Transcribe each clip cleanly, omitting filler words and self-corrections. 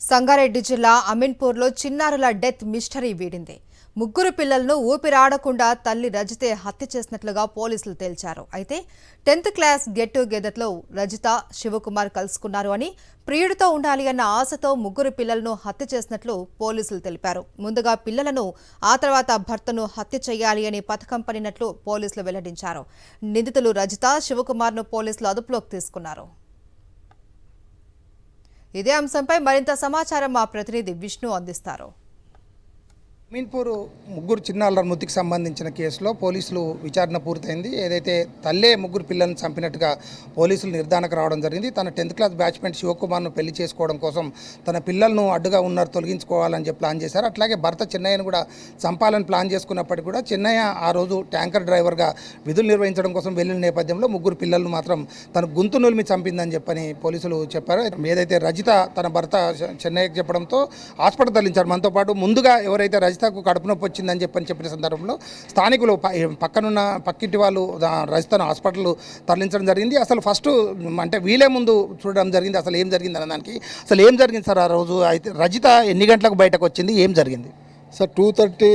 సంగారెడ్డి జిల్లా అమీన్పూర్లో చిన్నారుల death mystery వీడింది. ముగ్గురు పిల్లలను ఊపిరాడకుండా తల్లి రజితే హత్య చేసినట్లుగా పోలీసులు తేల్చారు. అయితే 10th క్లాస్ గెట్ టుగెదర్లో రజిత, శివకుమార్ కలుసుకున్నారు అని, ప్రియుడితో ఉండాలి అన్న ఆశతో ముగ్గురు పిల్లలను హత్య చేసినట్లు పోలీసులు తెలిపారు. ముందుగా పిల్లలను, ఆ తర్వాత భర్తను హత్య చేయాలి అని పథకం పనినట్లు పోలీసులు వెల్లడించారు. నిందితులు రజిత, శివకుమార్ను పోలీసులు అదుపులోకి తీసుకున్నారు. ఇదే అంశంపై మరింత సమాచారం మా ప్రతినిధి విష్ణు అందిస్తారు. అమీన్పూర్ ముగ్గురు చిన్నారుల మృతికి సంబంధించిన కేసులో పోలీసులు విచారణ పూర్తయింది. ఏదైతే తల్లే ముగ్గురు పిల్లల్ని చంపినట్టుగా పోలీసులు నిర్ధారణకు రావడం జరిగింది. తన 10th క్లాస్ బ్యాచ్మెంట్ శివకుమార్ను పెళ్లి చేసుకోవడం కోసం తన పిల్లలను అడ్డుగా ఉన్నారు తొలగించుకోవాలని చెప్పి ప్లాన్ చేశారు. అట్లాగే భర్త చెన్నయ్యను కూడా చంపాలని ప్లాన్ చేసుకున్నప్పటికీ కూడా చెన్నయ్య ఆ రోజు ట్యాంకర్ డ్రైవర్గా విధులు నిర్వహించడం కోసం వెళ్ళిన నేపథ్యంలో ముగ్గురు పిల్లలను మాత్రం తన గొంతు నులిమి చంపిందని చెప్పని పోలీసులు చెప్పారు. ఏదైతే రజిత తన భర్త చెన్నయ్యకి చెప్పడంతో హాస్పిటల్ తరలించారు. మనతో పాటు ముందుగా ఎవరైతే రజితకు కడుపు నొప్పి వచ్చిందని చెప్పిన సందర్భంలో స్థానికులు పక్కింటి వాళ్ళు రజితను హాస్పిటల్ తరలించడం జరిగింది. అసలు ఫస్ట్ అంటే వీలే ముందు చూడడం జరిగింది. అసలు ఏం జరిగింది అన్నదానికి అసలు ఏం జరిగింది సార్ ఆ రోజు? అయితే రజిత ఎన్ని గంటలకు బయటకు వచ్చింది, ఏం జరిగింది సార్? 2:30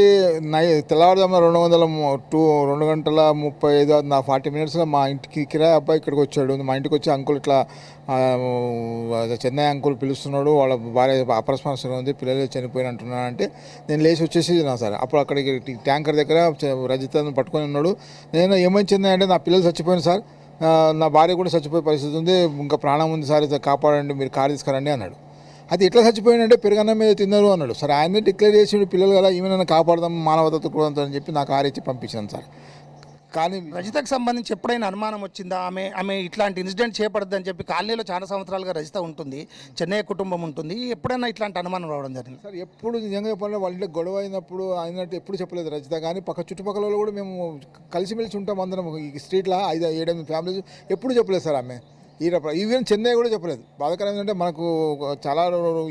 తెల్లవారుజామున 2:35 నా 40 మినిట్స్లో మా ఇంటికి కిరాయి అబ్బాయి ఇక్కడికి వచ్చాడు. మా ఇంటికి వచ్చి అంకుల్ ఇట్లా చెన్నై అంకుల్ పిలుస్తున్నాడు, వాళ్ళ భార్య అపస్మారంగా ఉంది, పిల్లలు చనిపోయిన అంటున్నాను అంటే నేను లేచి వచ్చేసి సార్ అప్పుడు అక్కడికి ట్యాంకర్ దగ్గర రజితను పట్టుకొని ఉన్నాడు. నేను ఏమైంది చెన్నై అంటే నా పిల్లలు చచ్చిపోయాను సార్, నా భార్య కూడా చచ్చిపోయే పరిస్థితి ఉంది, ఇంకా ప్రాణం ఉంది సార్, కాపాడండి, మీరు కారు తీసుకురండి అన్నాడు. అది ఎట్లా చచ్చిపోయినంటే పెరుగన్నం మీద తిన్నారు అన్నాడు. సరే ఆయన డిక్లేర్ చేసి పిల్లలు కదా ఈమె కాపాడదాం మానవతతో కూడా అని చెప్పి నాకు కారు ఇచ్చి పంపించాను సార్. కానీ రజితకు సంబంధించి ఎప్పుడైనా అనుమానం వచ్చిందా? ఆమె ఇట్లాంటి ఇన్సిడెంట్ చేపడద్దని చెప్పి కాలనీలో చాలా సంవత్సరాలుగా రజిత ఉంటుంది, చెన్నై కుటుంబం ఉంటుంది, ఎప్పుడైనా ఇట్లాంటి అనుమానం రావడం జరిగింది సార్? ఎప్పుడు నిజంగా చెప్పాలంటే వాళ్ళ ఇంట్లో గొడవ అయినట్టు ఎప్పుడు చెప్పలేదు రజిత. కానీ చుట్టుపక్కల కూడా మేము కలిసిమెలిసి ఉంటాం అందరం ఈ స్ట్రీట్లో 5-7 ఫ్యామిలీస్, ఎప్పుడు చెప్పలేదు సార్ ఆమె. ఈవెన్ చెన్నై కూడా చెప్పలేదు. బాధాకరం ఏంటంటే మనకు చాలా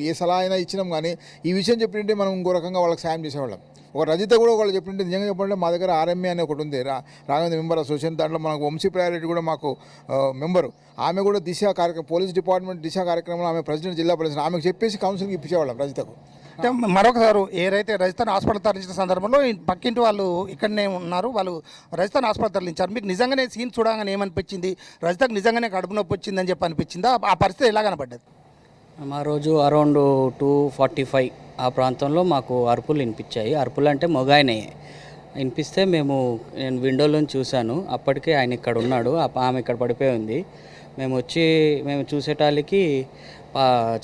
ఏ సలహా అయినా ఇచ్చినాం, కానీ ఈ విషయం చెప్పినట్టే మనం ఇంకో రకంగా వాళ్ళకి సాయం చేసేవాళ్ళం. ఒక రజిత కూడా వాళ్ళు చెప్పినట్టు నిజంగా చెప్పాలంటే మా దగ్గర ఆర్ఎంఏ అనే ఒకటి ఉంది, రాఘవేంద్ర మెంబర్ అసోసియేషన్, దాంట్లో మనకు వంశీ ప్రయారిటీ కూడా మాకు మెంబరు. ఆమె కూడా దిశ కార్యక్రమం, పోలీస్ డిపార్ట్మెంట్ దిశ కార్యక్రమంలో ఆమె ప్రెసిడెంట్, జిల్లా ప్రెసిడెంట్, ఆమెకు చెప్పేసి కౌన్సిలింగ్ ఇప్పించేవాళ్ళం రజితకు. అంటే మరొకసారి ఏదైతే రజితను హాస్పిటల్ తరలించిన సందర్భంలో పక్కింటి వాళ్ళు ఇక్కడనే ఉన్నారు, వాళ్ళు రజితను హాస్పిటల్ తరలించారు. మీకు నిజంగానే సీన్ చూడగానే ఏమనిపించింది? రజితకు నిజంగానే కడుపు నొప్పి వచ్చిందని చెప్పి అనిపించిందా? ఆ పరిస్థితి ఎలా కనపడ్డది? మా రోజు అరౌండ్ 2:45 ఆ ప్రాంతంలో మాకు అరుపులు వినిపించాయి. అరుపులు అంటే మొగాయనే వినిపిస్తే నేను విండోలోంచి చూశాను. అప్పటికే ఆయన ఇక్కడ ఉన్నాడు, ఆమె ఇక్కడ పడిపోయి ఉంది. మేము చూసేటానికి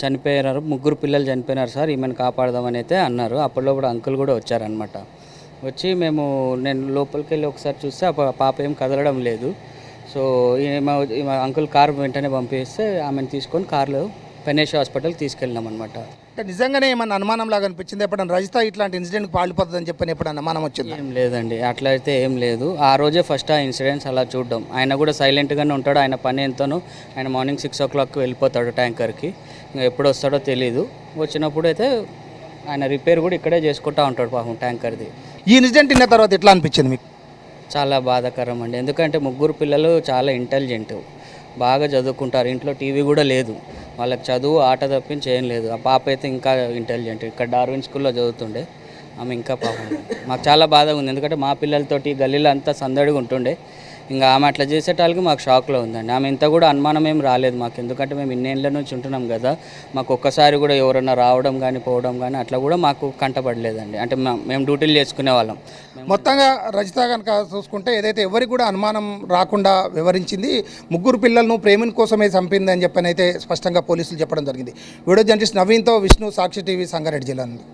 చనిపోయినారు, ముగ్గురు పిల్లలు చనిపోయినారు సార్, ఈమెను కాపాడదామని అయితే అన్నారు. అప్పట్లో కూడా అంకుల్ కూడా వచ్చారనమాట. వచ్చి నేను లోపలికి వెళ్ళి ఒకసారి చూస్తే పాప ఏం కదలడం లేదు. సో ఈమె అంకుల్ కారు వెంటనే పంపిస్తే ఆమెను తీసుకొని కారులో పెనేష్ హాస్పిటల్కి తీసుకెళ్ళినాం అనమాట. అంటే నిజంగానే ఏమన్నా అనుమానం లాగా అనిపించింది? ఎప్పుడన్నా రజిత ఇట్లాంటి ఇన్సిడెంట్కి పాల్పడుతుందని చెప్పని ఎప్పుడన్నా అనుమానం వచ్చింది? ఏం లేదండి, అట్లా అయితే ఏం లేదు. ఆ రోజే ఫస్ట్ ఆ ఇన్సిడెంట్స్ అలా చూడడం. ఆయన కూడా సైలెంట్గానే ఉంటాడు, ఆయన పని ఎంతనో. ఆయన మార్నింగ్ 6 o'clockకి వెళ్ళిపోతాడు ట్యాంకర్కి, ఇంకా ఎప్పుడు వస్తాడో తెలీదు. వచ్చినప్పుడు అయితే ఆయన రిపేర్ కూడా ఇక్కడే చేసుకుంటూ ఉంటాడు పాపం ట్యాంకర్ది. ఈ ఇన్సిడెంట్ విన్న తర్వాత ఎట్లా అనిపించింది మీకు? చాలా బాధాకరం అండి, ఎందుకంటే ముగ్గురు పిల్లలు చాలా ఇంటెలిజెంట్, బాగా చదువుకుంటారు, ఇంట్లో టీవీ కూడా లేదు, వాళ్ళకి చదువు ఆట తప్పించి ఏం లేదు. ఆ పాప అయితే ఇంకా ఇంటెలిజెంట్, ఇక్కడ డార్విన్ స్కూల్లో చదువుతుండే ఆమె. ఇంకా పాపం మాకు చాలా బాధగా ఉంది, ఎందుకంటే మా పిల్లలతోటి గల్లీలో అంతా సందడిగా ఉంటుండే. ఇంకా ఆమె అట్లా చేసేటానికి మాకు షాక్లో ఉందండి. ఆమె ఇంత కూడా అనుమానం ఏం రాలేదు మాకు, ఎందుకంటే మేము ఇన్నేళ్ళ నుంచి ఉంటున్నాం కదా. మాకు ఒక్కసారి కూడా ఎవరన్నా రావడం కానీ పోవడం కానీ అట్లా కూడా మాకు కంటపడలేదండి. అంటే మేము డ్యూటీలు చేసుకునే వాళ్ళం. మొత్తంగా రజిత కనుక చూసుకుంటే ఏదైతే ఎవరికి కూడా అనుమానం రాకుండా వివరించింది, ముగ్గురు పిల్లలను ప్రేమిని కోసమే చంపింది అని చెప్పని అయితే స్పష్టంగా పోలీసులు చెప్పడం జరిగింది. వీడియో జర్నలిస్ట్ నవీన్తో విష్ణు, సాక్షి టీవీ, సంగారెడ్డి జిల్లా నుండి.